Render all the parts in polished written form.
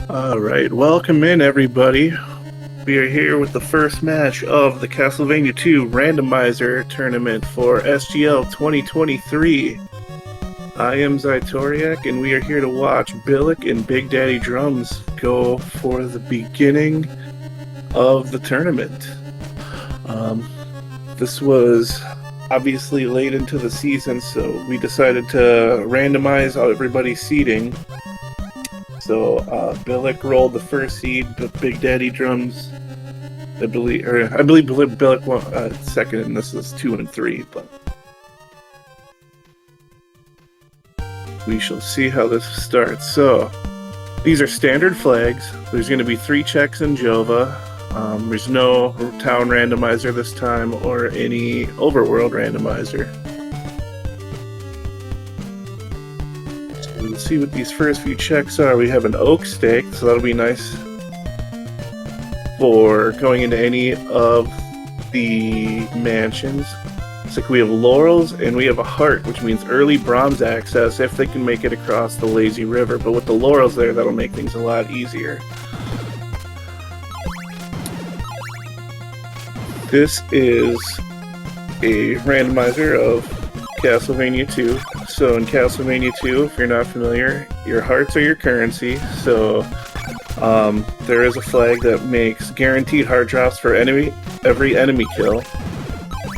Alright, welcome in everybody. We are here with the first match of the Castlevania 2 Randomizer tournament for SGL 2023. I am Zytoriak, and we are here to watch Billick and bigdaddydrums go for the beginning of the tournament. This was obviously late into the season, so we decided to randomize everybody's seeding. So Billick rolled the first seed, but bigdaddydrums, I believe Billick won second, and this is 2 and 3. But we shall see how this starts. So these are standard flags. There's going to be 3 checks in Jova. There's no town randomizer this time or any overworld randomizer. Let's see what these first few checks are. We have an oak stake, so that'll be nice for going into any of the mansions. It's like we have laurels and we have a heart, which means early bronze access if they can make it across the lazy river. But with the laurels there, that'll make things a lot easier. This is a randomizer of Castlevania 2. So in Castlevania 2, if you're not familiar, your hearts are your currency. So there is a flag that makes guaranteed heart drops for every enemy kill.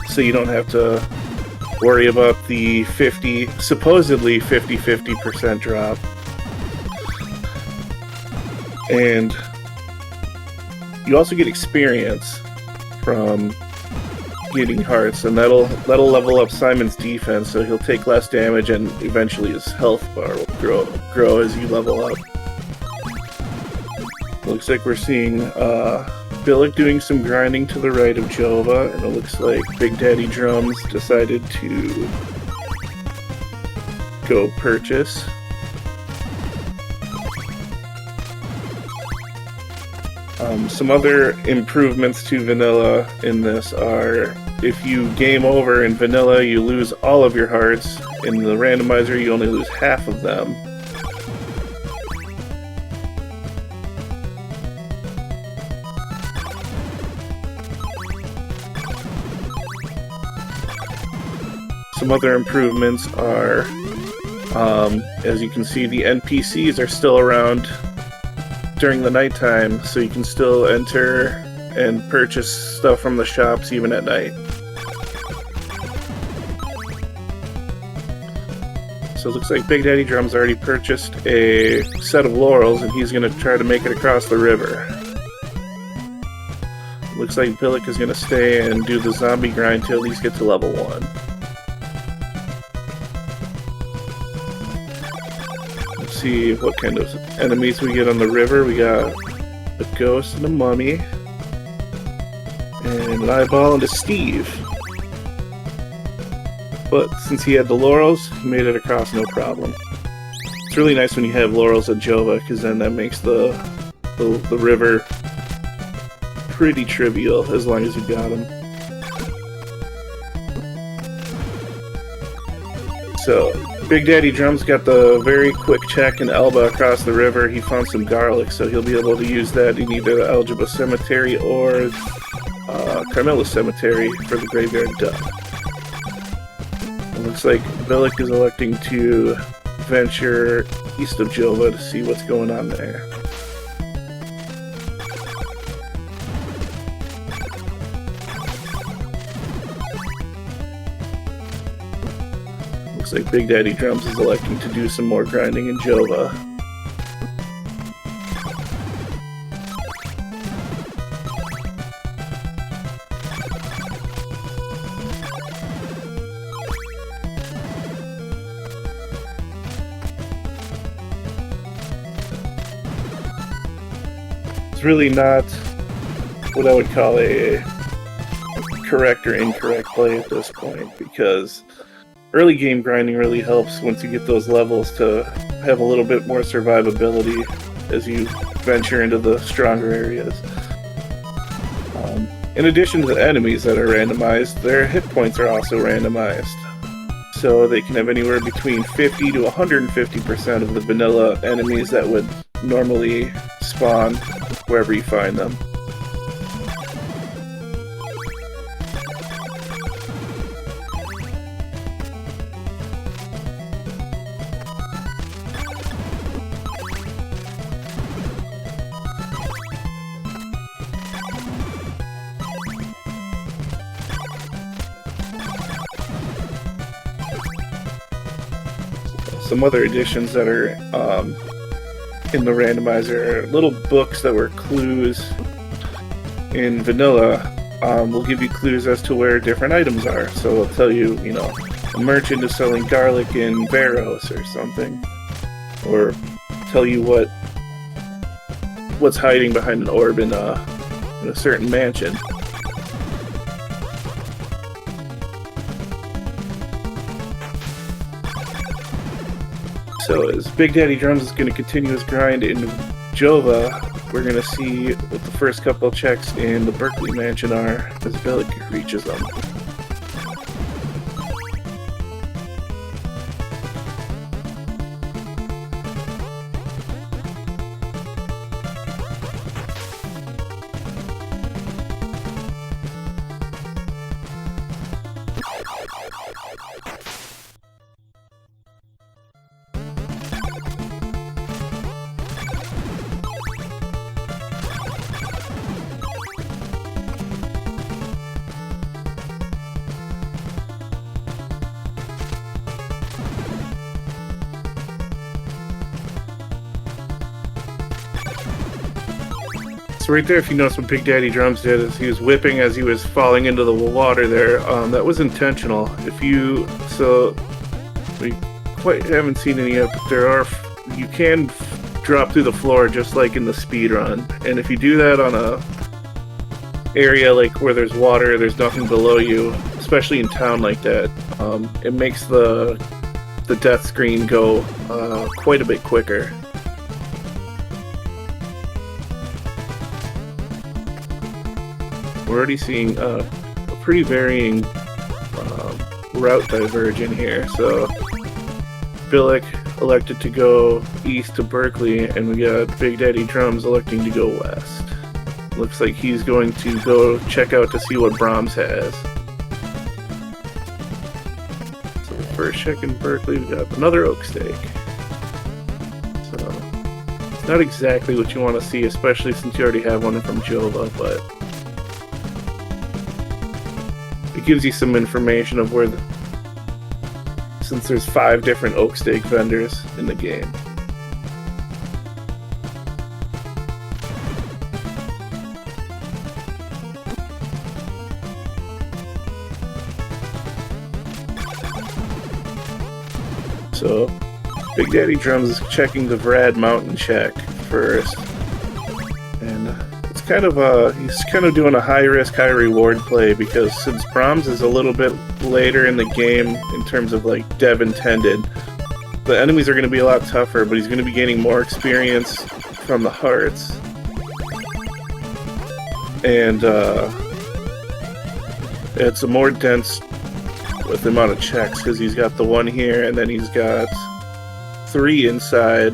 So you don't have to worry about the supposedly 50% drop. And you also get experience from getting hearts, and that'll level up Simon's defense, so he'll take less damage, and eventually his health bar will grow as you level up. Looks like we're seeing Billick doing some grinding to the right of Jova, and it looks like bigdaddydrums decided to go purchase. Some other improvements to vanilla in this are, if you game over in vanilla, you lose all of your hearts. In the randomizer, you only lose half of them. Some other improvements are, as you can see, the NPCs are still around during the nighttime, so you can still enter and purchase stuff from the shops even at night. So it looks like bigdaddydrums already purchased a set of laurels, and he's going to try to make it across the river. Looks like Billick is going to stay and do the zombie grind till at least get to level 1. See what kind of enemies we get on the river. We got a ghost and a mummy, and an eyeball and a Steve. But since he had the laurels, he made it across no problem. It's really nice when you have laurels at Jova, because then that makes the river pretty trivial as long as you got them. So bigdaddydrums got the very quick check in Elba across the river. He found some garlic, so he'll be able to use that in either Algebra Cemetery or Carmilla Cemetery for the graveyard duck. It looks like Billick is electing to venture east of Jova to see what's going on there. Looks like bigdaddydrums is electing to do some more grinding in Jova. It's really not what I would call a correct or incorrect play at this point, because early game grinding really helps once you get those levels to have a little bit more survivability as you venture into the stronger areas. In addition to the enemies that are randomized, their hit points are also randomized. So they can have anywhere between 50 to 150% of the vanilla enemies that would normally spawn wherever you find them. Some other additions that are in the randomizer are little books that were clues. In vanilla, will give you clues as to where different items are. So it'll tell you, you know, a merchant is selling garlic in Varos or something, or tell you what's hiding behind an orb in a certain mansion. So as Big Daddy Drums is going to continue his grind in Jova, we're going to see what the first couple of checks in the Berkeley mansion are as Billick reaches them. So right there, if you notice what Big Daddy Drums did, is he was whipping as he was falling into the water there. That was intentional. We quite haven't seen any yet, but you can drop through the floor just like in the speed run. And if you do that on a area like where there's water, there's nothing below you, especially in town like that, it makes the death screen go quite a bit quicker. We're already seeing a pretty varying route divergence here. So Billick elected to go east to Berkeley, and we got Big Daddy Drums electing to go west. Looks like he's going to go check out to see what Brahms has. So the first check in Berkeley, we got another oak stake. So it's not exactly what you want to see, especially since you already have one from Jova, but it gives you some information of where since there's 5 different oak stake vendors in the game. So Big Daddy Drums is checking the Vrad Mountain check first. And it's kind of he's kind of doing a high risk, high reward play, because since Brahms is a little bit later in the game in terms of like dev intended, the enemies are going to be a lot tougher, but he's going to be gaining more experience from the hearts. And it's a more dense with the amount of checks, because he's got the 1 here, and then he's got 3 inside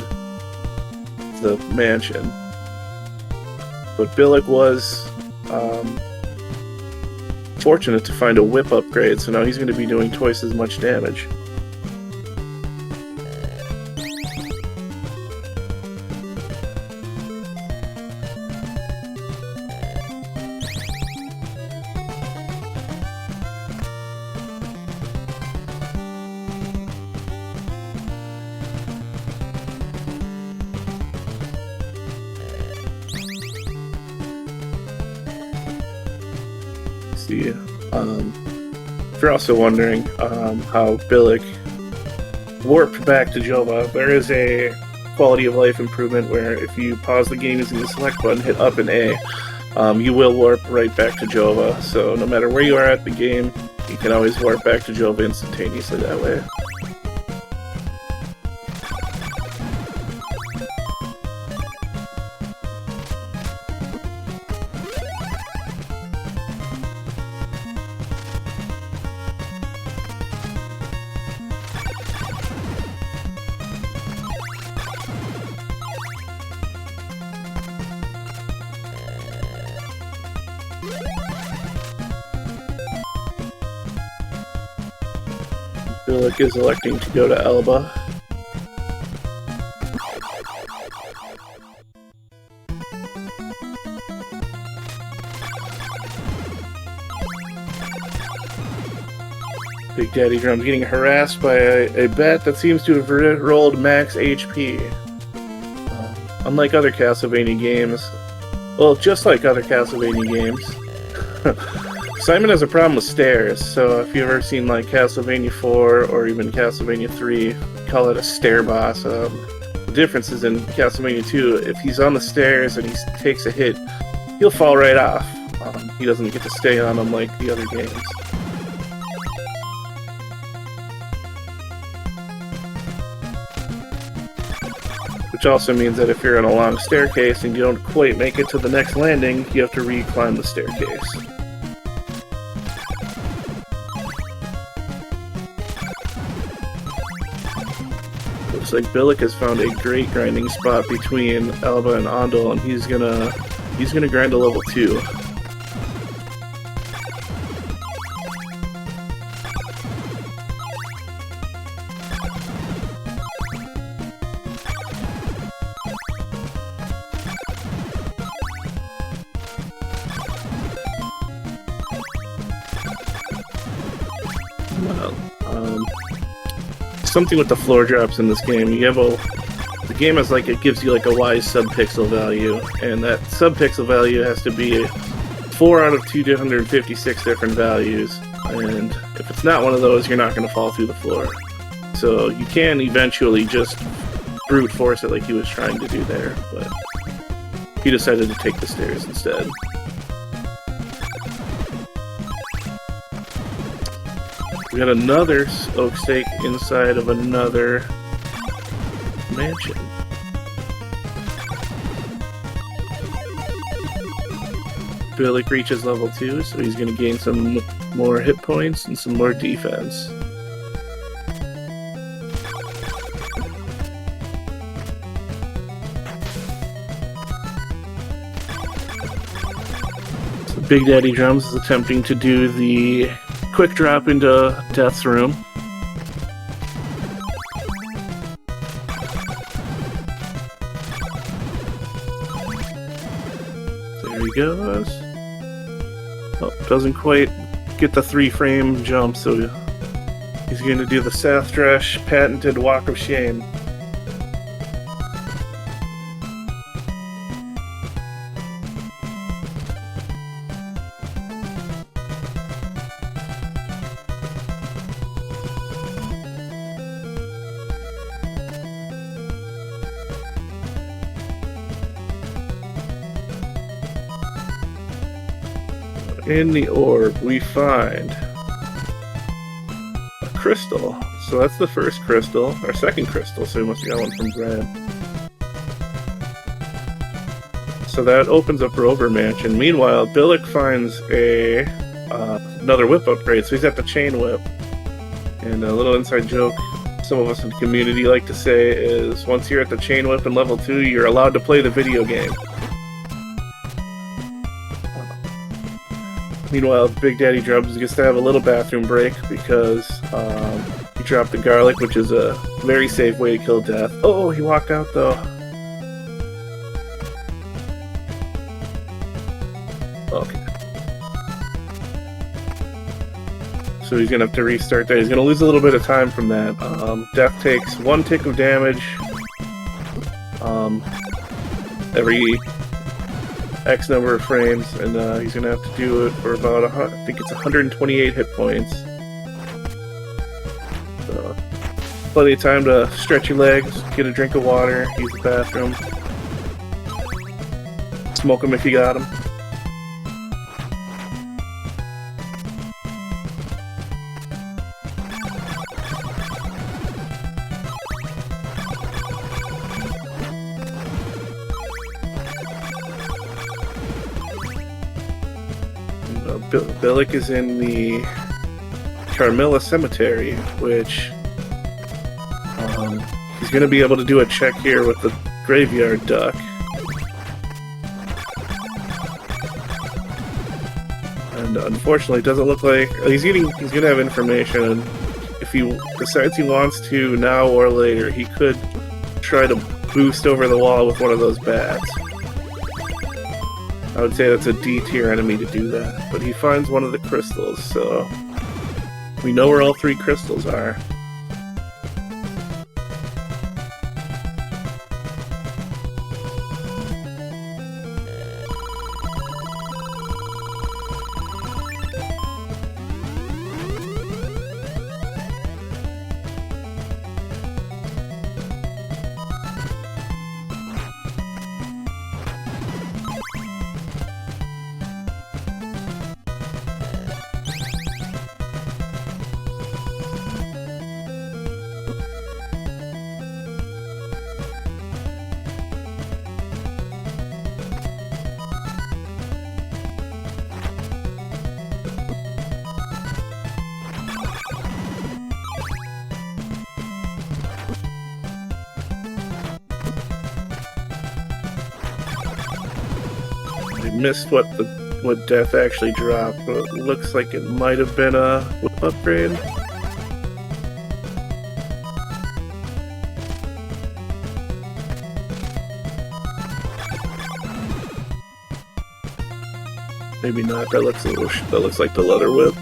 the mansion. But Billick was fortunate to find a whip upgrade, so now he's going to be doing twice as much damage. If you're also wondering how Billick warped back to Jova, there is a quality of life improvement where if you pause the game using the select button, hit up and A, you will warp right back to Jova. So no matter where you are at the game, you can always warp back to Jova instantaneously that way. Billick is electing to go to Elba. Big Daddy Drums getting harassed by a bat that seems to have rolled max HP. Unlike other Castlevania games, well, just like other Castlevania games, Simon has a problem with stairs, so if you've ever seen like Castlevania 4 or even Castlevania 3, call it a stair boss. The difference is in Castlevania 2, if he's on the stairs and he takes a hit, he'll fall right off. He doesn't get to stay on them like the other games. Which also means that if you're on a long staircase and you don't quite make it to the next landing, you have to re-climb the staircase. Looks like Billick has found a great grinding spot between Alba and Ondel, and he's gonna grind to level 2. Something with the floor drops in this game. The game is like, it gives you like a wise sub-pixel value, and that sub-pixel value has to be 4 out of 256 different values, and if it's not one of those, you're not going to fall through the floor. So you can eventually just brute force it like he was trying to do there, but he decided to take the stairs instead. We got another oak stake inside of another mansion. Billick reaches level 2, so he's going to gain some more hit points and some more defense. So Big Daddy Drums is attempting to do the quick drop into Death's room. There he goes. Oh, doesn't quite get the 3-frame jump, so he's going to do the Sathdrash patented Walk of Shame. In the orb, we find a crystal. So that's the first crystal, our second crystal, so we must have got one from Brad. So that opens up Rover Mansion. Meanwhile, Billick finds another whip upgrade, so he's at the chain whip. And a little inside joke some of us in the community like to say is, once you're at the chain whip in level 2, you're allowed to play the video game. Meanwhile, Big Daddy Drums gets to have a little bathroom break because he dropped the garlic, which is a very safe way to kill death. Oh, he walked out though. Okay. So he's going to have to restart that. He's going to lose a little bit of time from that. Death takes 1 tick of damage every X number of frames, and he's going to have to do it for about, I think it's 128 hit points. So, plenty of time to stretch your legs, get a drink of water, use the bathroom. Smoke them if you got them. Billick is in the Carmilla Cemetery, which he's going to be able to do a check here with the Graveyard Duck. And unfortunately, it doesn't look like he's gonna have information. And if he decides he wants to now or later, he could try to boost over the wall with one of those bats. I would say that's a D tier enemy to do that. But he finds one of the crystals, so we know where all 3 crystals are. Missed what Death actually dropped, but it looks like it might have been a whip upgrade. Maybe not. That looks like the leather whip.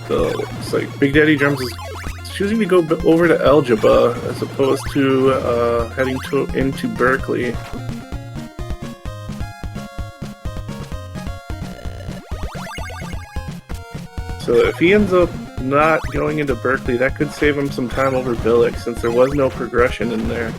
So it's like Big Daddy Drums is choosing to go over to Algebra as opposed to heading into Berkeley. So if he ends up not going into Berkeley, that could save him some time over Billick, since there was no progression in there.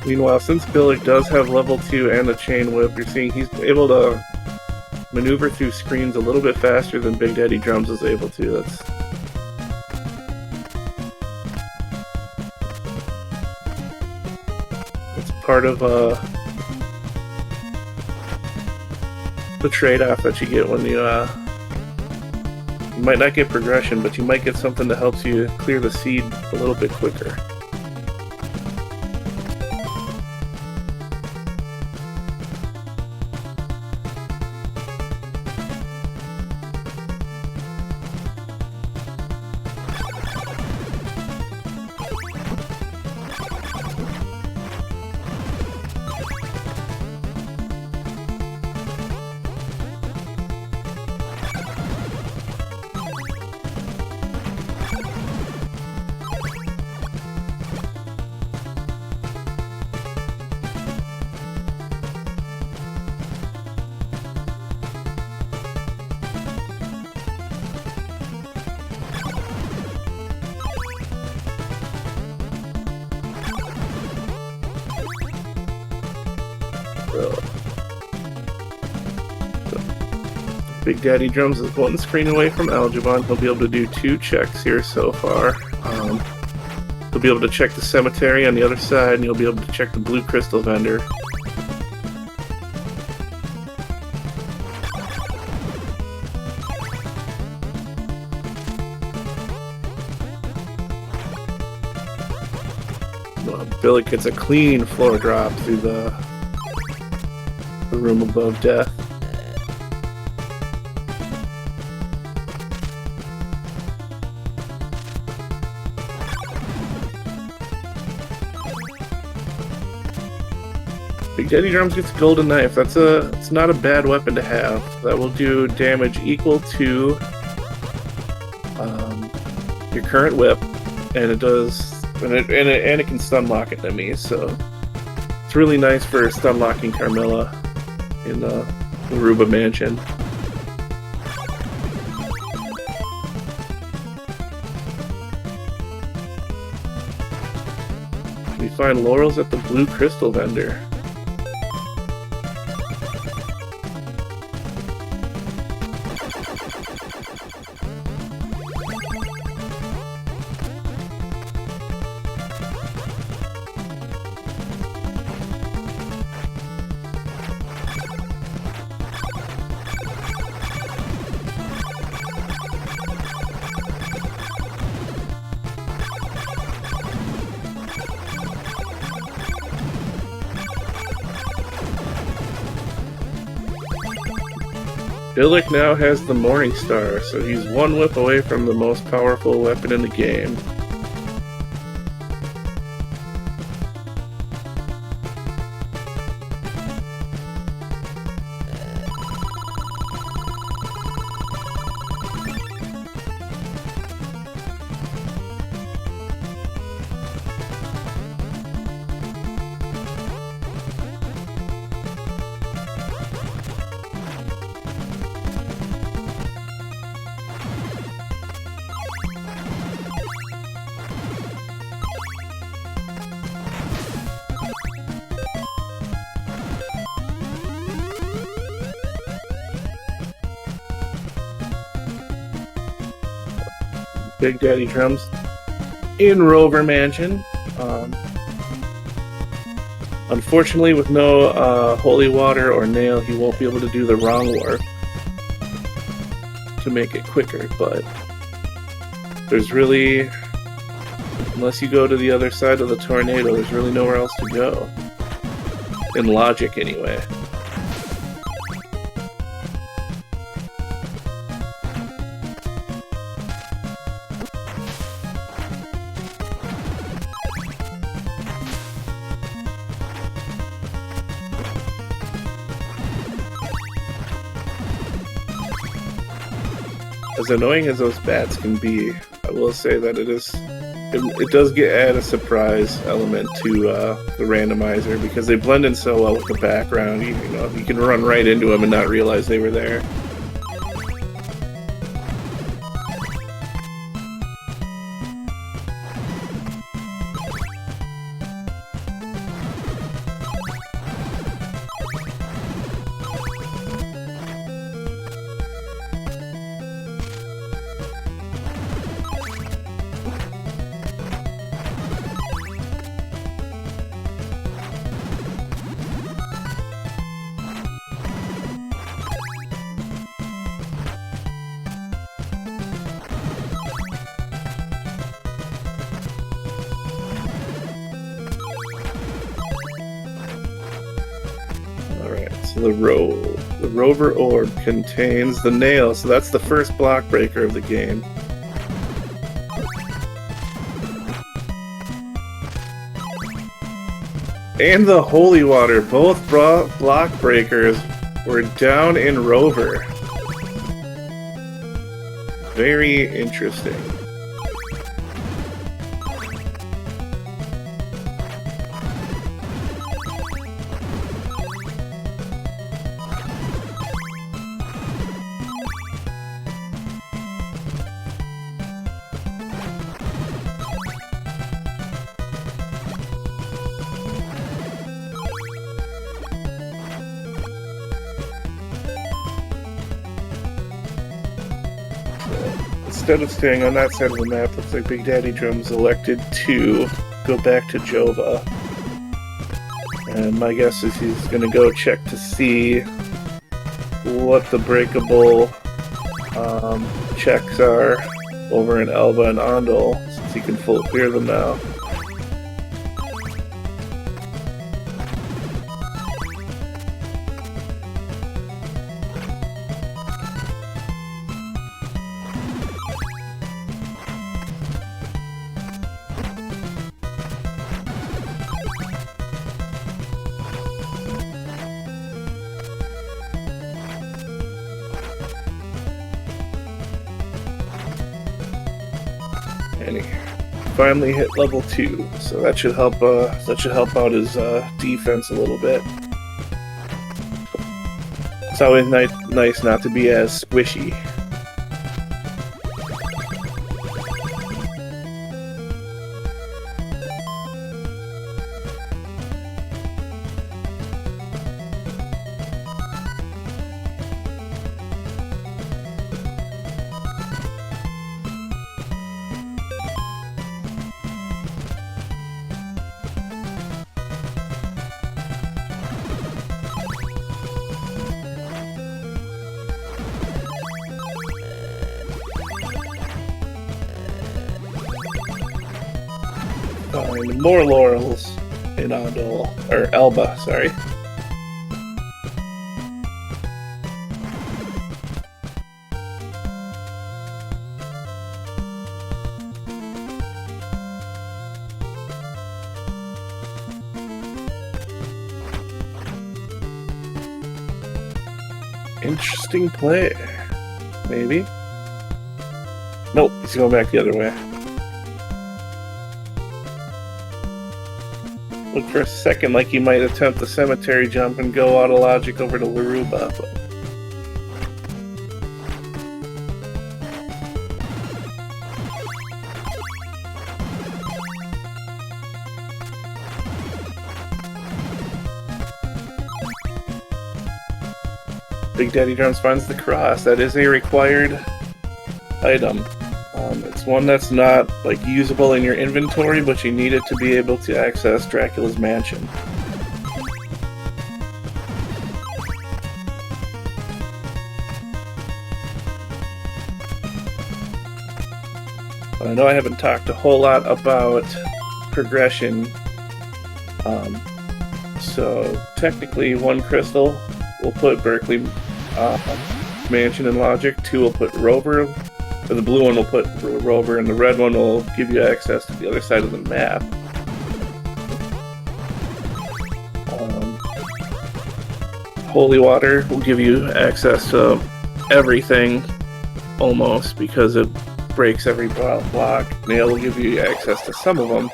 Meanwhile, since Billick does have level 2 and a chain whip, you're seeing he's able to maneuver through screens a little bit faster than Big Daddy Drums is able to. That's part of the trade-off that you get when you might not get progression, but you might get something that helps you clear the seed a little bit quicker. Big Daddy Drums is one screen away from Algebon. He'll be able to do 2 checks here so far. He'll be able to check the cemetery on the other side, and he'll be able to check the blue crystal vendor. Billy gets a clean floor drop through the room above Death. Big Daddy Drums gets a golden knife. It's not a bad weapon to have. That will do damage equal to your current whip, and it does, and it can stun lock enemies. So it's really nice for stun locking Carmilla in the Aruba Mansion. We find laurels at the blue crystal vendor. Billick now has the Morning Star, so he's one whip away from the most powerful weapon in the game. Big Daddy Drums in Rover Mansion. Unfortunately, with no holy water or nail, he won't be able to do the wrong warp to make it quicker, but there's really, unless you go to the other side of the tornado, there's really nowhere else to go. In logic, anyway. As annoying as those bats can be, I will say that it does add a surprise element to the randomizer, because they blend in so well with the background. You can run right into them and not realize they were there. So the Rover Orb contains the nail, so that's the first block breaker of the game. And the Holy Water, both block breakers were down in Rover. Very interesting. Instead of staying on that side of the map, looks like Big Daddy Drums elected to go back to Jova. And my guess is he's going to go check to see what the breakable checks are over in Elva and Ondol, since he can full clear them now. And he finally hit level 2, so that should help. Out his defense a little bit. It's always nice not to be as squishy. Find more laurels in Ondol, or Elba, sorry. Interesting play. Maybe? Nope, he's going back the other way. Looked for a second like he might attempt the cemetery jump and go out of logic over to Laruba, but Big Daddy Drums finds the cross. That is a required item. It's one that's not like usable in your inventory, but you need it to be able to access Dracula's mansion. I know I haven't talked a whole lot about progression, so technically 1 crystal will put Berkeley mansion in logic, 2 will put Rover. The blue one will put Rover, and the red one will give you access to the other side of the map. Holy Water will give you access to everything, almost, because it breaks every block. Nail will give you access to some of them.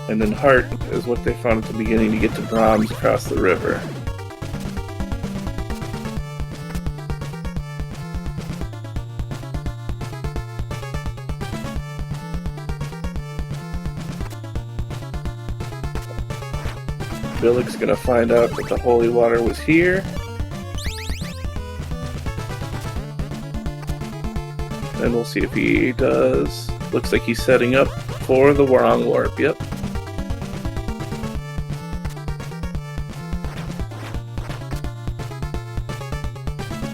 And then Heart is what they found at the beginning to get to Brahms across the river. Billick's gonna find out that the holy water was here. And we'll see if he does. Looks like he's setting up for the wrong warp, yep.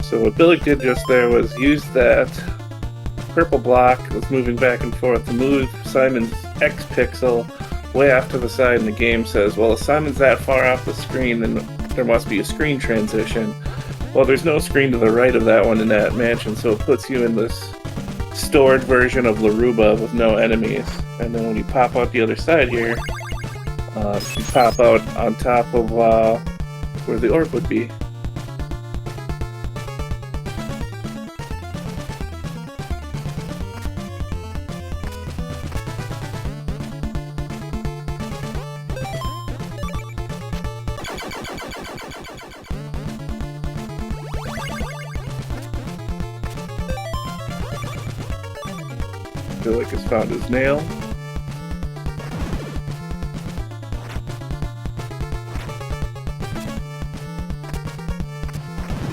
So what Billick did just there was use that purple block that's moving back and forth to move Simon's X pixel way off to the side, and the game says, well, if Simon's that far off the screen, then there must be a screen transition. Well, there's no screen to the right of that one in that mansion, so it puts you in this stored version of Laruba with no enemies. And then when you pop out the other side here, you pop out on top of where the orb would be. Billick has found his nail.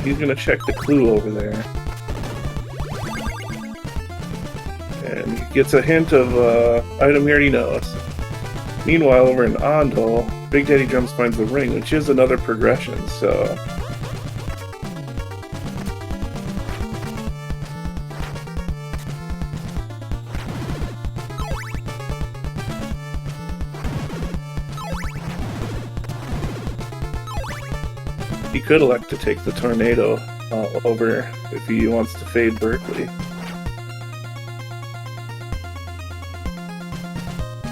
He's gonna check the clue over there. And he gets a hint of item he already knows. Meanwhile, over in Ondol, Big Daddy Drums finds the ring, which is another progression, so he could elect to take the tornado over if he wants to fade Berkeley.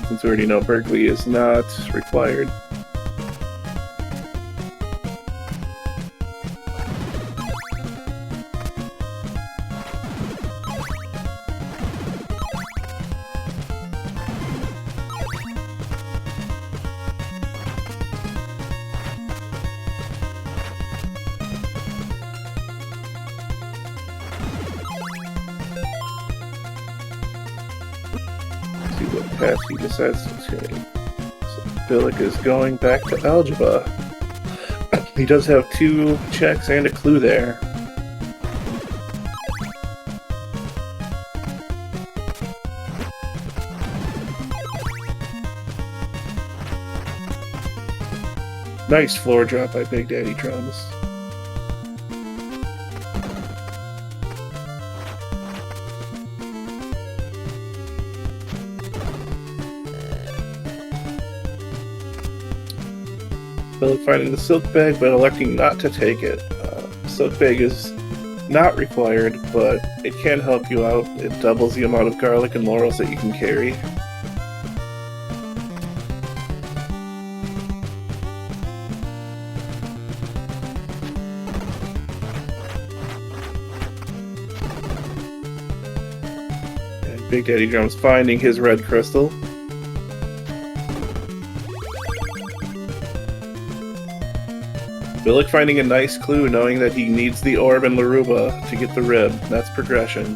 Since we already know Berkeley is not required. what path he decides to take. So Billick is going back to algebra. He does have 2 checks and a clue there. Nice floor drop by Big Daddy Drums. Billick finding the silk bag, but electing not to take it. Silk bag is not required, but it can help you out. It doubles the amount of garlic and laurels that you can carry. And Big Daddy Drums finding his red crystal. Billick finding a nice clue, knowing that he needs the orb and Laruba to get the rib. That's progression.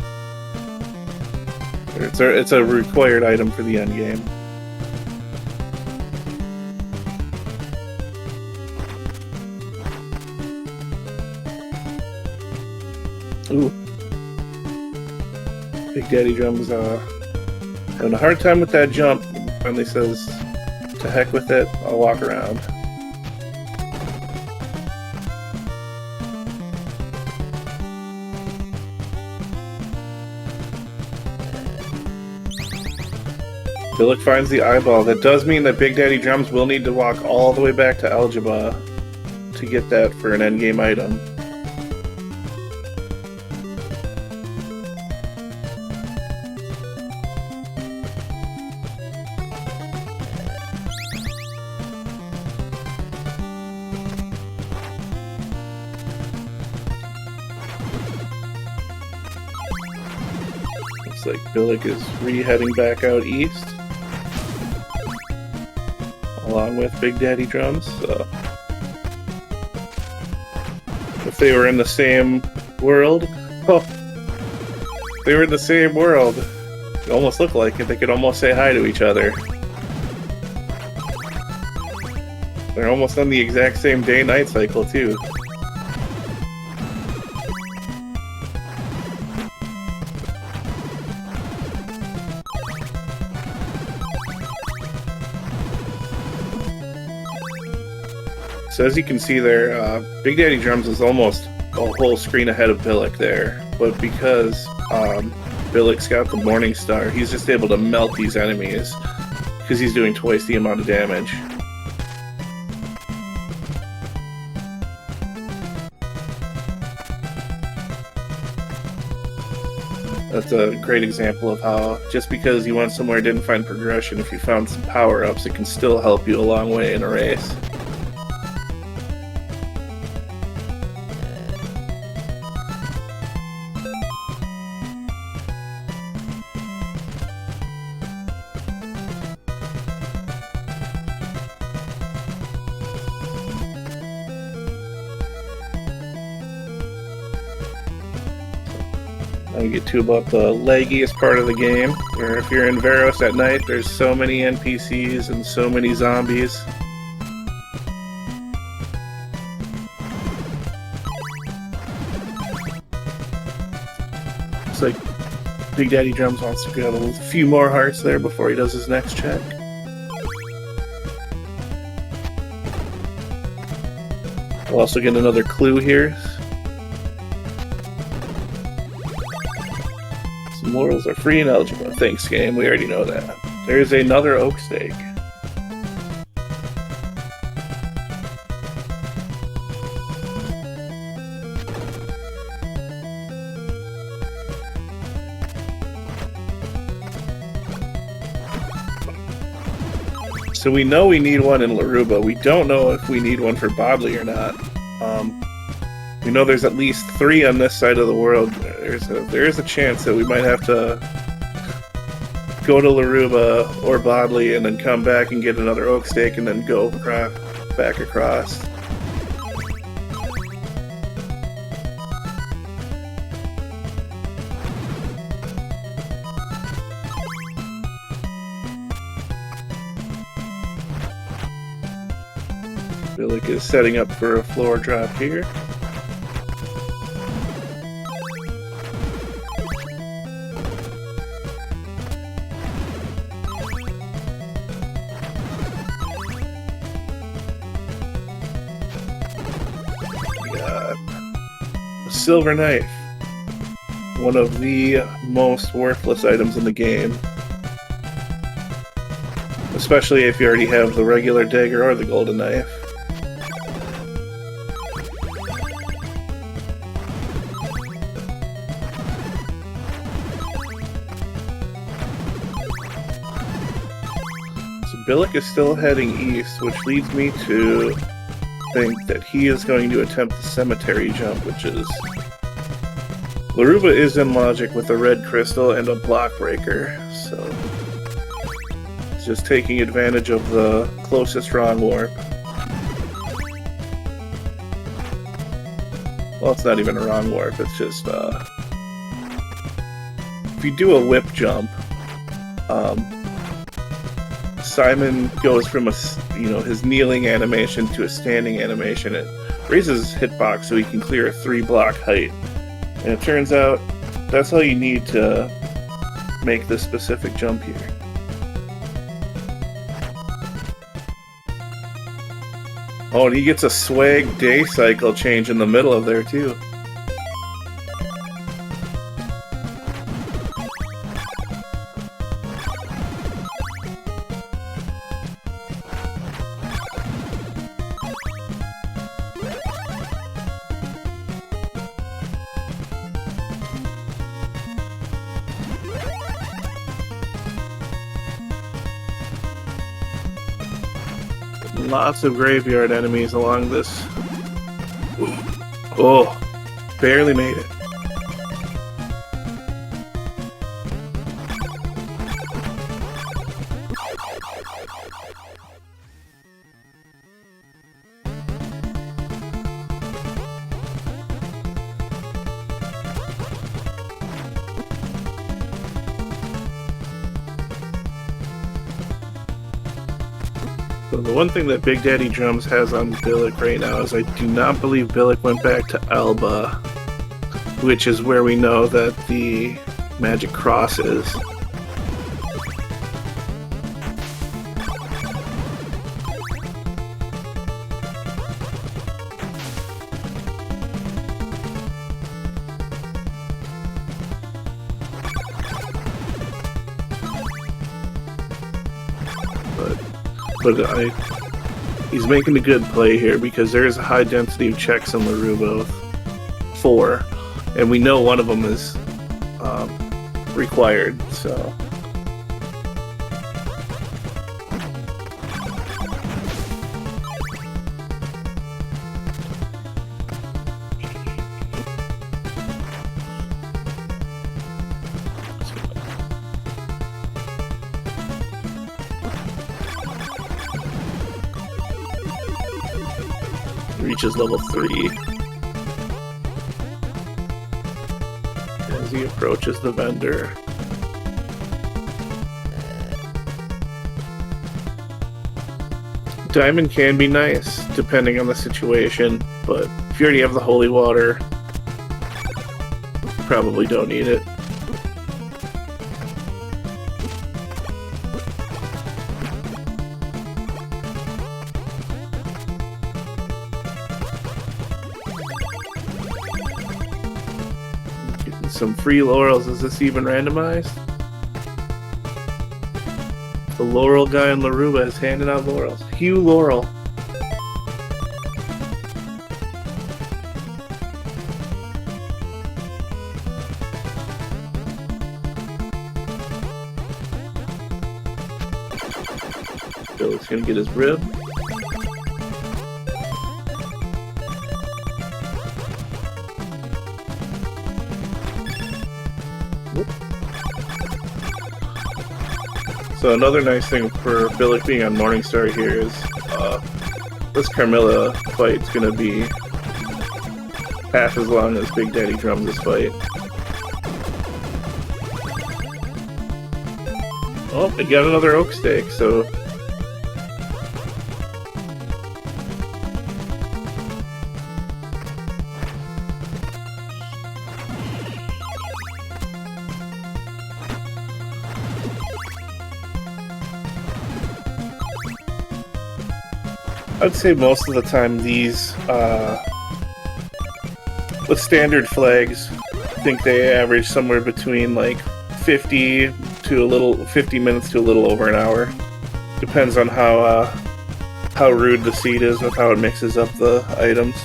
It's a required item for the end game. Ooh. Big Daddy Drums having a hard time with that jump. Finally says, to heck with it, I'll walk around. Billick finds the eyeball. That does mean that Big Daddy Drums will need to walk all the way back to Algebra to get that for an endgame item. Looks like Billick is re-heading back out east, along with Big Daddy Drums. So if they were in the same world, if they were in the same world, it almost looked like it. They could almost say hi to each other. They're almost on the exact same day-night cycle too. So as you can see there, Big Daddy Drums is almost a whole screen ahead of Billick there, but because Billick's got the Morning Star, he's just able to melt these enemies because he's doing twice the amount of damage. That's a great example of how just because you went somewhere and didn't find progression, if you found some power-ups, it can still help you a long way in a race. We get to about the laggiest part of the game, where if you're in Varos at night, there's so many NPCs and so many zombies. Looks like Big Daddy Drums wants to grab a few more hearts there before he does his next check. We'll also get another clue here. Laurels are free in Algebra. Thanks, game. We already know that. There's another oak stake. So we know we need one in Laruba. We don't know if we need one for Bodley or not. We know there's at least 3 on this side of the world. There is a chance that we might have to go to Laruba or Bodley and then come back and get another oak stake and then go back across. Billick is setting up for a floor drop here. Silver knife, one of the most worthless items in the game, especially if you already have the regular dagger or the golden knife. So Billick is still heading east, which leads me to think that he is going to attempt the cemetery jump, which is... Laruba is in logic with a red crystal and a block breaker, so he's just taking advantage of the closest wrong warp. Well, it's not even a wrong warp, it's just if you do a whip jump, Simon goes from his kneeling animation to a standing animation. It raises his hitbox so he can clear a 3-block height. And it turns out that's all you need to make this specific jump here. Oh, and he gets a swag day cycle change in the middle of there too. Lots of graveyard enemies along this. Oh, barely made it. So the one thing that bigdaddydrums has on Billick right now is I do not believe Billick went back to Alba, which is where we know that the magic cross is. But he's making a good play here because there is a high density of checks on Laruba, 4, and we know one of them is required, so... Reaches level 3 as he approaches the vendor. Diamond can be nice depending on the situation, but if you already have the holy water, you probably don't need it. Some free laurels. Is this even randomized? The laurel guy in Laruba is handing out laurels. Hugh Laurel. Billick's gonna get his rib. So another nice thing for Billick being on Morningstar here is this Carmilla fight's gonna be half as long as bigdaddydrums' fight. Oh, they got another oak stake, so I'd say most of the time these, with standard flags, I think they average somewhere between like 50 minutes to a little over an hour. Depends on how rude the seed is with how it mixes up the items.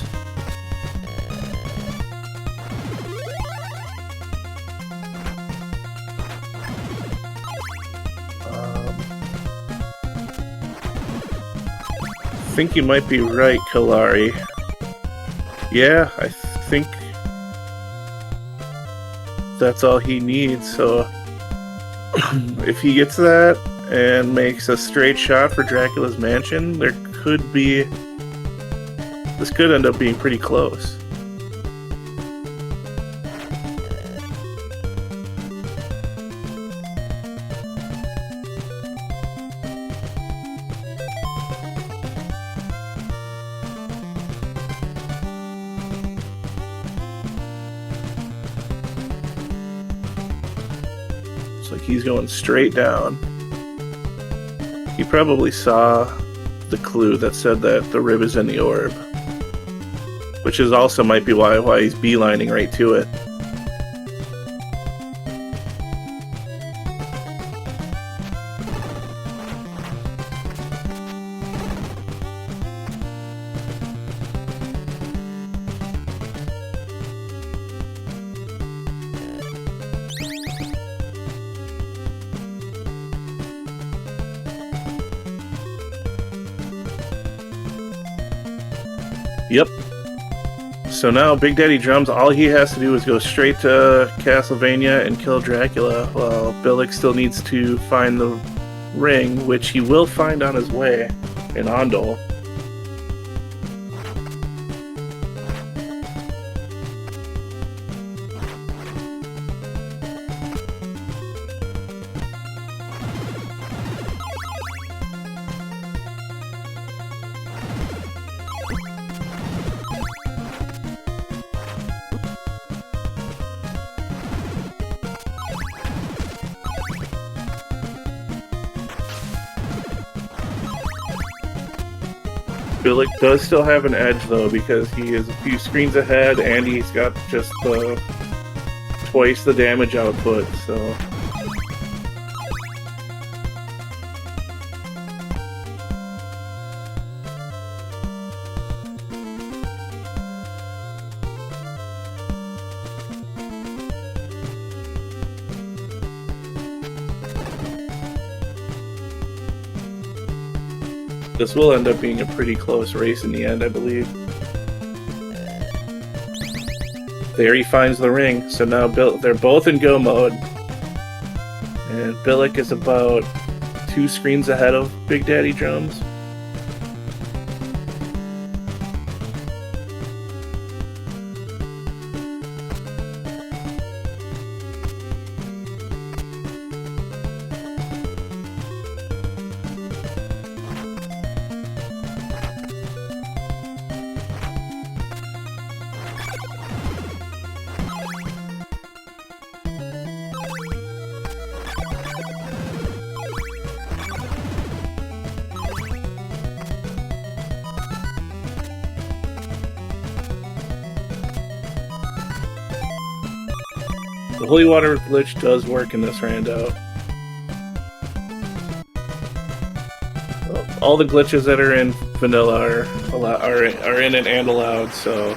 I think you might be right, Kalari. Yeah, I think that's all he needs, so if he gets that and makes a straight shot for Dracula's mansion, this could end up being pretty close. Looks like he's going straight down. He probably saw the clue that said that the rib is in the orb, which is also might be why he's beelining right to it. Yep. So now Big Daddy Drums, all he has to do is go straight to Castlevania and kill Dracula, while Billick still needs to find the ring, which he will find on his way in Ondol. Billick does still have an edge though, because he is a few screens ahead and he's got just twice the damage output, so... This will end up being a pretty close race in the end, I believe. There he finds the ring, so now they're both in go mode. And Billick is about 2 screens ahead of Big Daddy Drums. The Holy Water glitch does work in this rando. All the glitches that are in vanilla are in it and allowed, so...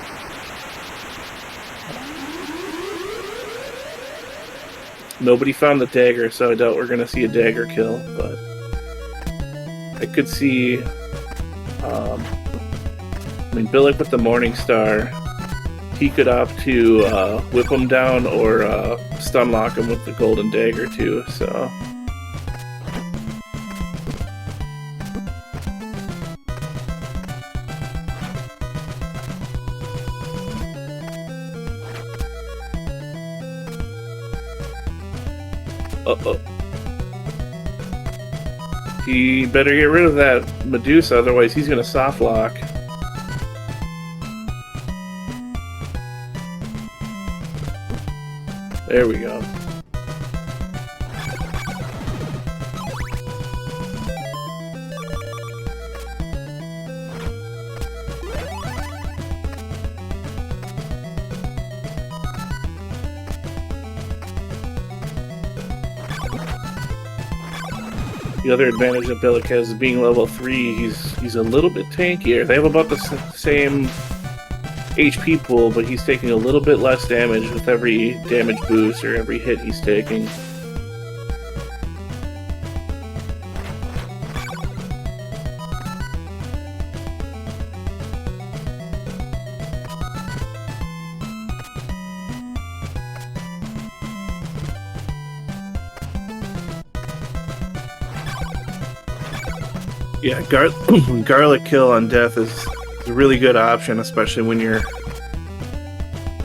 Nobody found the dagger, so I doubt we're gonna see a dagger kill, but... I could see... Billick with the Morning Star, he could opt to whip him down or stun lock him with the golden dagger too, so... Uh-oh. He better get rid of that Medusa, otherwise he's gonna soft lock. There we go. The other advantage that Billick has is being level 3, he's a little bit tankier. They have about the same HP pool, but he's taking a little bit less damage with every damage boost or every hit he's taking. Yeah, garlic kill on death is a really good option, especially when you're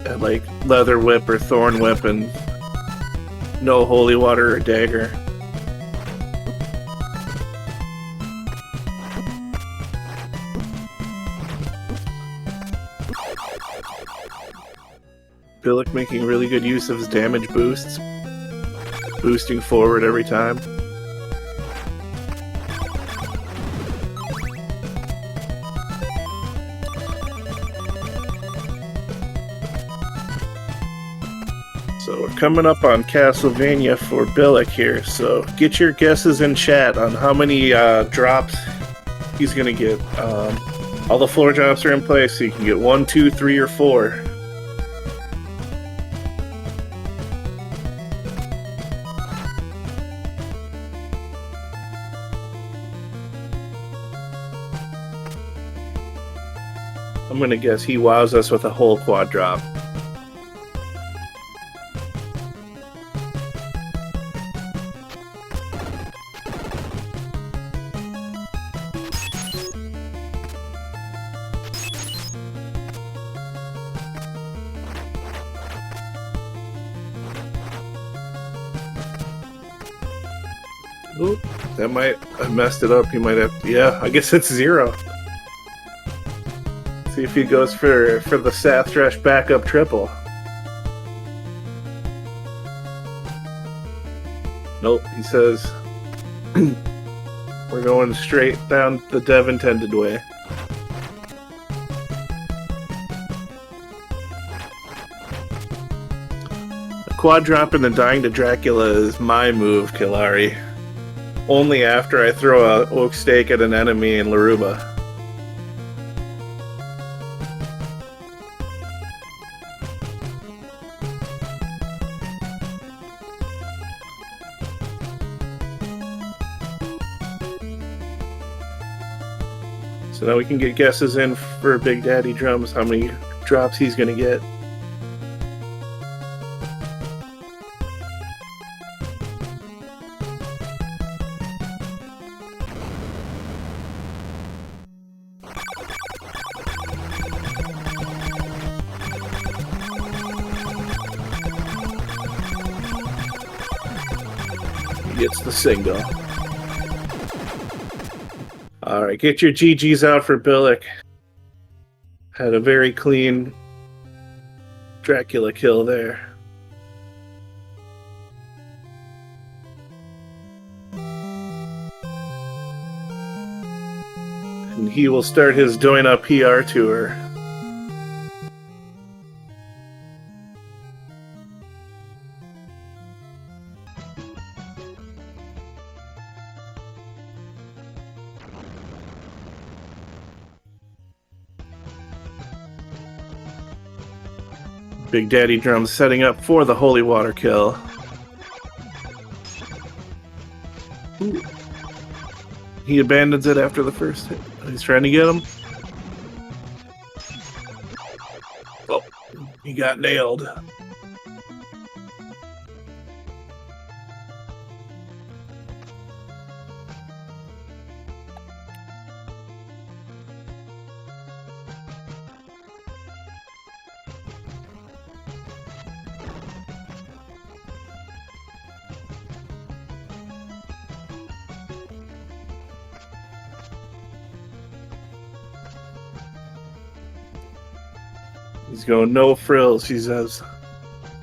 at like leather whip or thorn whip and no holy water or dagger. Billick making really good use of his damage boosts, boosting forward every time. So we're coming up on Castlevania for Billick here, so get your guesses in chat on how many drops he's going to get. All the floor drops are in place, so you can get 1, 2, 3, or 4. I'm going to guess he wows us with a whole quad drop. Oop, that might have messed it up. He might have. Yeah, I guess it's 0. See if he goes for the Sathresh backup triple. Nope, he says we're going straight down the dev intended way. A quad drop into Dying to Dracula is my move, Killari. Only after I throw a oak stake at an enemy in Laruba. So now we can get guesses in for Big Daddy Drums, how many drops he's going to get. Gets the single. Alright, get your GGs out for Billick. Had a very clean Dracula kill there. And he will start his Doina PR tour. Big Daddy Drums setting up for the holy water kill. Ooh. He abandons it after the first hit. He's trying to get him. Oh, he got nailed. He's going no frills. He says,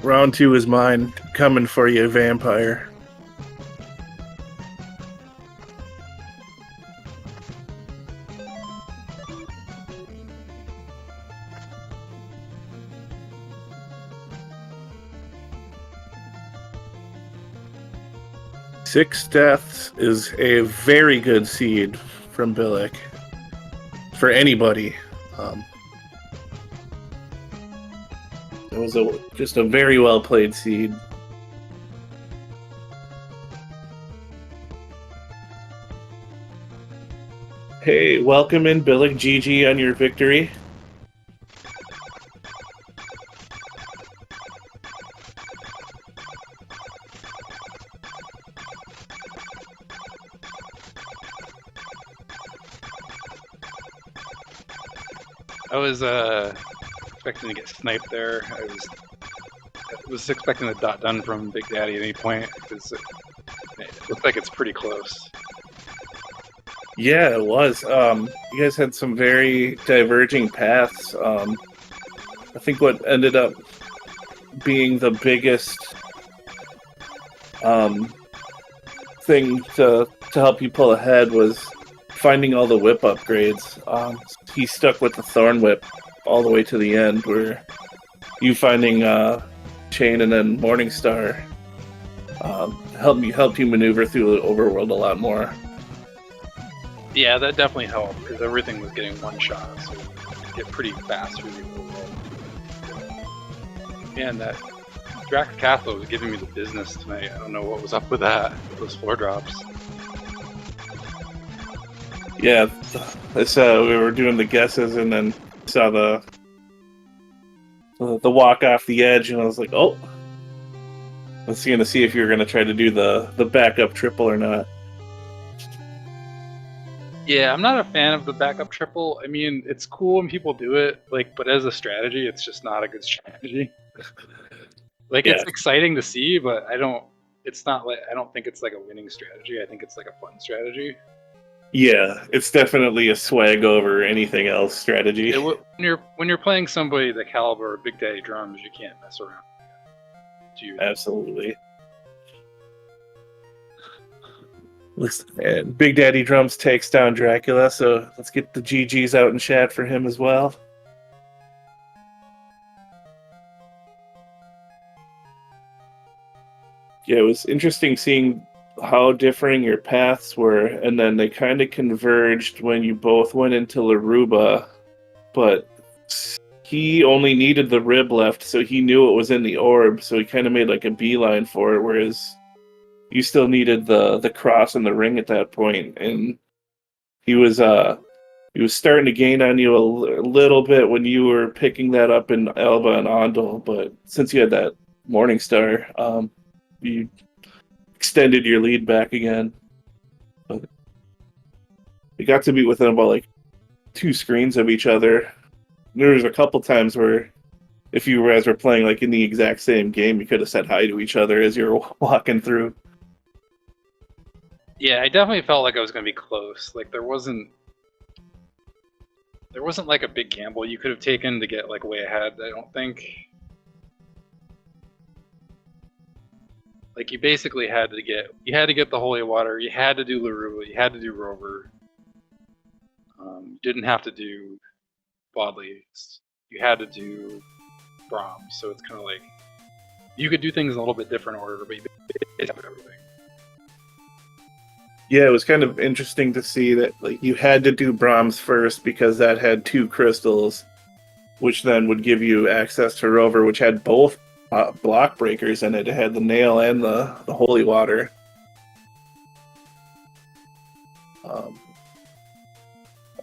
round 2 is mine. Coming for you, vampire. 6 deaths is a very good seed from Billick for anybody. It was just a very well played seed. Hey, welcome in, Billick. GG on your victory. I was expecting to get sniped there. I was expecting a dot done from Big Daddy at any point because it looks like it's pretty close. Yeah, it was. You guys had some very diverging paths. I think what ended up being the biggest thing to help you pull ahead was finding all the whip upgrades. He stuck with the Thorn Whip all the way to the end, where you finding Chain and then Morningstar helped you maneuver through the overworld a lot more. Yeah, that definitely helped because everything was getting one shot, so you get pretty fast through the overworld. Man, that Drac Castle was giving me the business tonight. I don't know what was up with that, those floor drops. Yeah, we were doing the guesses and then saw the walk off the edge, and I was like, oh, let's gonna see if you're gonna try to do the backup triple or not. Yeah, I'm not a fan of the backup triple. I mean, it's cool when people do it, but as a strategy, it's just not a good strategy. It's exciting to see, but I don't think it's like a winning strategy. I think it's like a fun strategy. Yeah, it's definitely a swag over anything else strategy. When you're playing somebody the caliber of Big Daddy Drums, you can't mess around. Absolutely. And Big Daddy Drums takes down Dracula, so let's get the GGs out in chat for him as well. Yeah, it was interesting seeing how differing your paths were, and then they kind of converged when you both went into Laruba, but he only needed the rib left, so he knew it was in the orb, so he kind of made like a beeline for it, whereas you still needed the cross and the ring at that point, and he was starting to gain on you a little bit when you were picking that up in Elba and Ondel, but since you had that Morningstar, you extended your lead back again. But you got to be within about like 2 screens of each other. There was a couple times where if you guys were playing like in the exact same game, you could have said hi to each other as you were walking through. Yeah, I definitely felt like I was going to be close. Like there wasn't like a big gamble you could have taken to get like way ahead. I don't think. Like you basically had to get the Holy Water. You had to do Laruba. You had to do Rover. You didn't have to do Bodley. You had to do Brahms. So it's kind of like you could do things in a little bit different order, but you basically have everything. Yeah, it was kind of interesting to see that like you had to do Brahms first because that had 2 crystals, which then would give you access to Rover, which had both block breakers in it. It had the nail and the Holy Water. I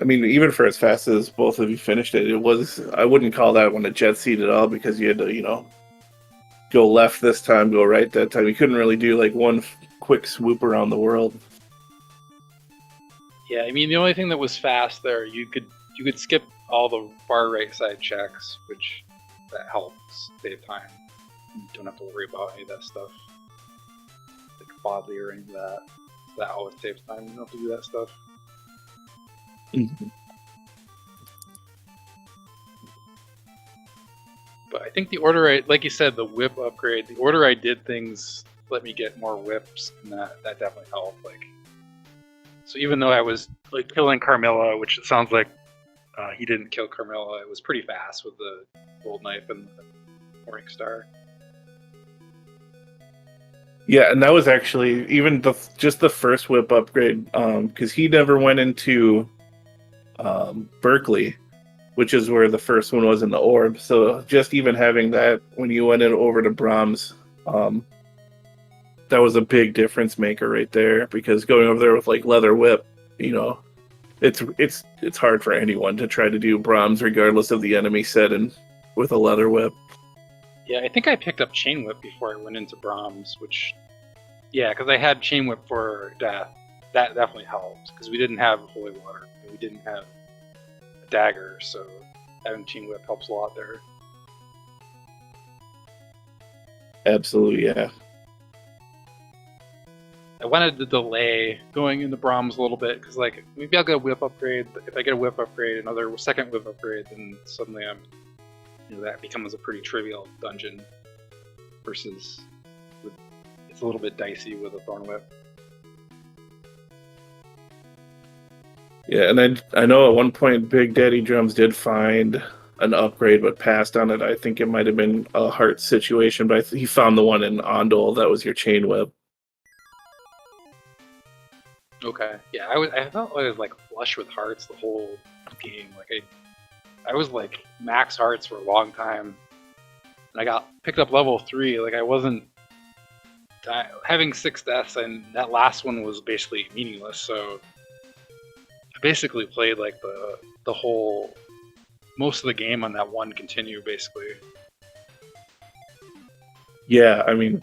mean, even for as fast as both of you finished it, I wouldn't call that one a jet seat at all because you had to, go left this time, go right that time. You couldn't really do like one quick swoop around the world. Yeah, I mean, the only thing that was fast there, you could skip all the far right side checks, which that helps save time. You don't have to worry about any of that stuff, like Bodley or any of that. So that always saves time. You don't have to do that stuff. Mm-hmm. But I think the order like you said, the whip upgrade, the order I did things let me get more whips, and that definitely helped. So even though I was like killing Carmilla, which it sounds like he didn't kill Carmilla, it was pretty fast with the gold knife and the Morningstar. Yeah, and that was actually even just the first whip upgrade, because he never went into Berkeley, which is where the first one was in the orb. So just even having that when you went in over to Brahms, that was a big difference maker right there. Because going over there with like leather whip, you know, it's hard for anyone to try to do Brahms regardless of the enemy set and with a leather whip. Yeah, I think I picked up Chain Whip before I went into Brahms, which, yeah, because I had Chain Whip for Death. That definitely helped, because we didn't have Holy Water. We didn't have a dagger, so having Chain Whip helps a lot there. Absolutely, yeah. I wanted to delay going into Brahms a little bit, because like maybe I'll get a whip upgrade. If I get a whip upgrade, another second whip upgrade, then suddenly that becomes a pretty trivial dungeon. Versus, it's a little bit dicey with a Thorn Whip. Yeah, and I know at one point Big Daddy Drums did find an upgrade, but passed on it. I think it might have been a heart situation, but he found the one in Ondol that was your Chain Whip. Okay, yeah, I felt like I was like flush with hearts the whole game. Like I was like max hearts for a long time, and I got picked up level 3. Like I wasn't having 6 deaths, and that last one was basically meaningless. So I basically played like the whole most of the game on that one continue, basically. Yeah, I mean,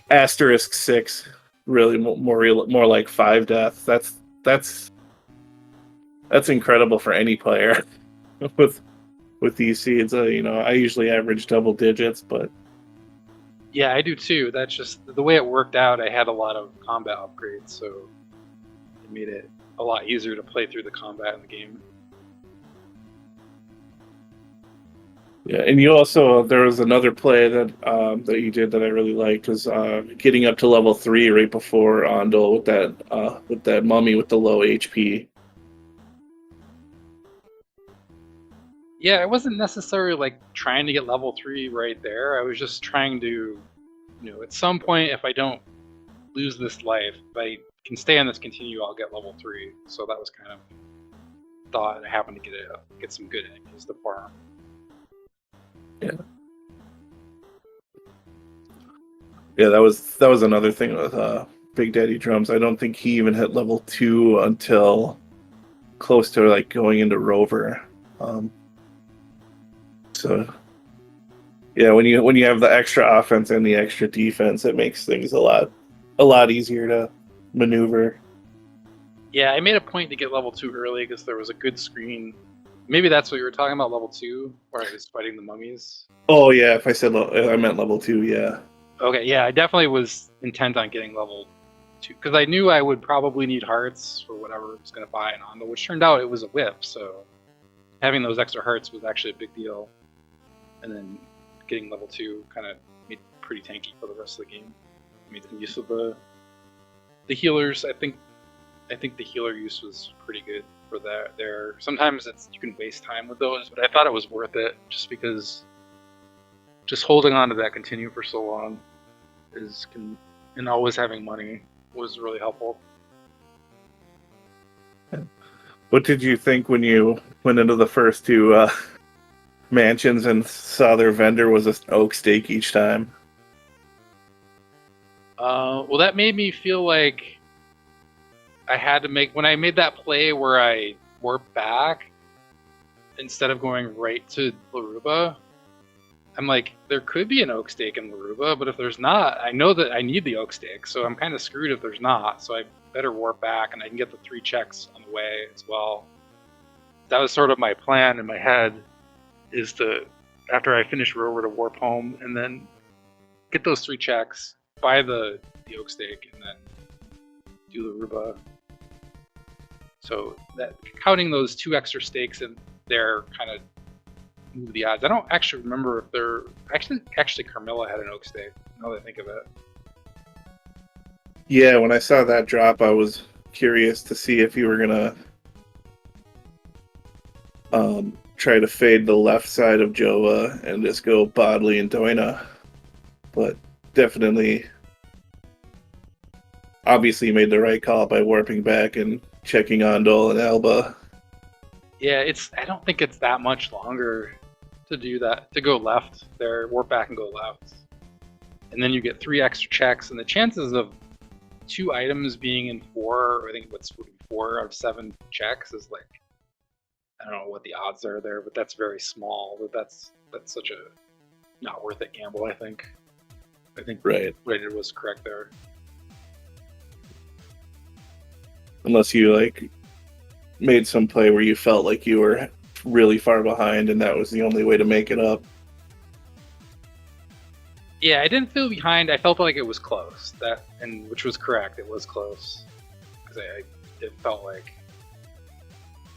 asterisk 6, really more like 5 deaths. That's incredible for any player with these seeds. I usually average double digits, but yeah, I do too. That's just the way it worked out. I had a lot of combat upgrades, so it made it a lot easier to play through the combat in the game. yeah, and you also there was another play that you did that I really liked was getting up to level 3 right before Ondol with that mummy with the low HP. Yeah, I wasn't necessarily like trying to get level 3 right there. I was just trying to, at some point, if I don't lose this life, if I can stay on this continue, I'll get level 3. So that was kind of thought, and I happened to get some good enemies to farm. Yeah. Yeah, that was another thing with Big Daddy Drums. I don't think he even hit level 2 until close to like going into Rover. So yeah, when you have the extra offense and the extra defense, it makes things a lot easier to maneuver. Yeah, I made a point to get level 2 early because there was a good screen. Maybe that's what you were talking about, level 2, where I was fighting the mummies. Oh yeah, if I said I meant level 2, yeah. Okay, yeah, I definitely was intent on getting level 2 because I knew I would probably need hearts for whatever I was going to buy an Onda, which turned out it was a whip. So having those extra hearts was actually a big deal. And then getting level 2 kind of made it pretty tanky for the rest of the game. I made some use of the healers. I think the healer use was pretty good for that. There, sometimes you can waste time with those, but I thought it was worth it just because just holding on to that continue for so long and always having money was really helpful. What did you think when you went into the first 2 mansions and saw their vendor was an oak steak each time? Well, that made me feel like I had to when I made that play where I warped back instead of going right to Laruba. I'm like, there could be an oak steak in Laruba, but if there's not, I know that I need the oak steak, so I'm kind of screwed if there's not. So I better warp back, and I can get the 3 checks on the way as well. That was sort of my plan in my head, is to, after I finish Rover, to warp home and then get those 3 checks, buy the oak steak, and then do Laruba. So that counting those 2 extra steaks in there kind of move the odds. I don't actually remember if they're actually Carmilla had an oak steak, now that I think of it. Yeah, when I saw that drop, I was curious to see if you were gonna try to fade the left side of Jova and just go Bodley and Doina, but definitely, obviously made the right call by warping back and checking on Dole and Alba. Yeah, I don't think it's that much longer to do that, to go left there, warp back and go left. And then you get 3 extra checks, and the chances of 2 items being in 4, or I think what's 4 out of 7 checks is like, I don't know what the odds are there, but that's very small. But that's such a not worth it gamble, I think. I think Right. Rated was correct there. Unless you like made some play where you felt like you were really far behind and that was the only way to make it up. Yeah, I didn't feel behind. I felt like it was close. Which was correct. It was close because it felt like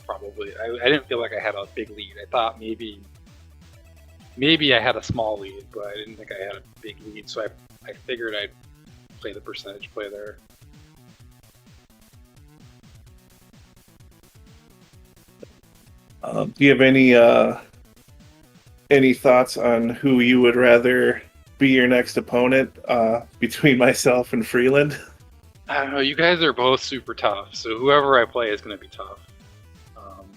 probably I didn't feel like I had a big lead. I thought maybe I had a small lead, but I didn't think I had a big lead. So I figured I'd play the percentage play there. Do you have any thoughts on who you would rather be your next opponent between myself and Freeland? I don't know. You guys are both super tough, so whoever I play is going to be tough.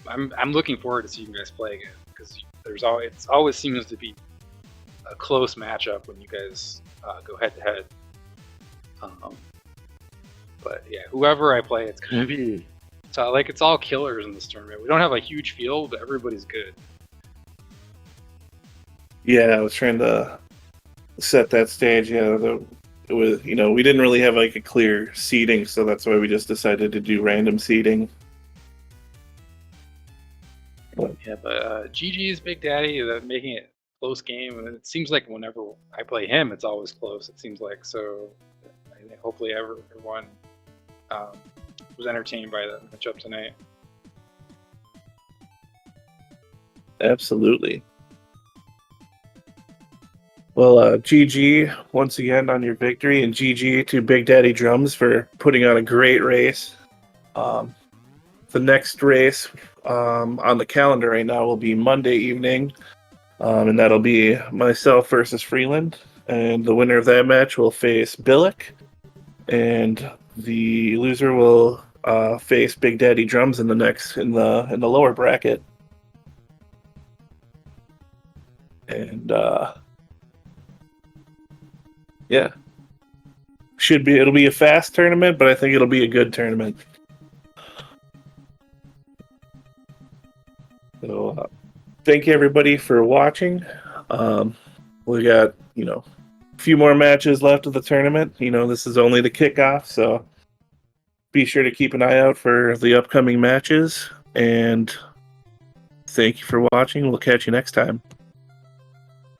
I'm looking forward to seeing you guys play again because it always seems to be a close matchup when you guys go head to head. But yeah, whoever I play, it's going to be. So like it's all killers in this tournament. We don't have a huge field, but everybody's good. Yeah, I was trying to set that stage. Yeah, it was, we didn't really have like a clear seeding, so that's why we just decided to do random seeding. Yeah, but GG's Big Daddy, making it close game, and it seems like whenever I play him, it's always close. It seems like so. I think hopefully everyone was entertained by that matchup tonight. Absolutely. Well, GG once again on your victory, and GG to Big Daddy Drums for putting on a great race. The next race on the calendar right now will be Monday evening, and that'll be myself versus Freeland, and the winner of that match will face Billick, and the loser will face Big Daddy Drums in the lower bracket. And yeah, it'll be a fast tournament, but I think it'll be a good tournament. So thank you everybody for watching. We got a few more matches left of the tournament. This is only the kickoff, so be sure to keep an eye out for the upcoming matches. And thank you for watching. We'll catch you next time.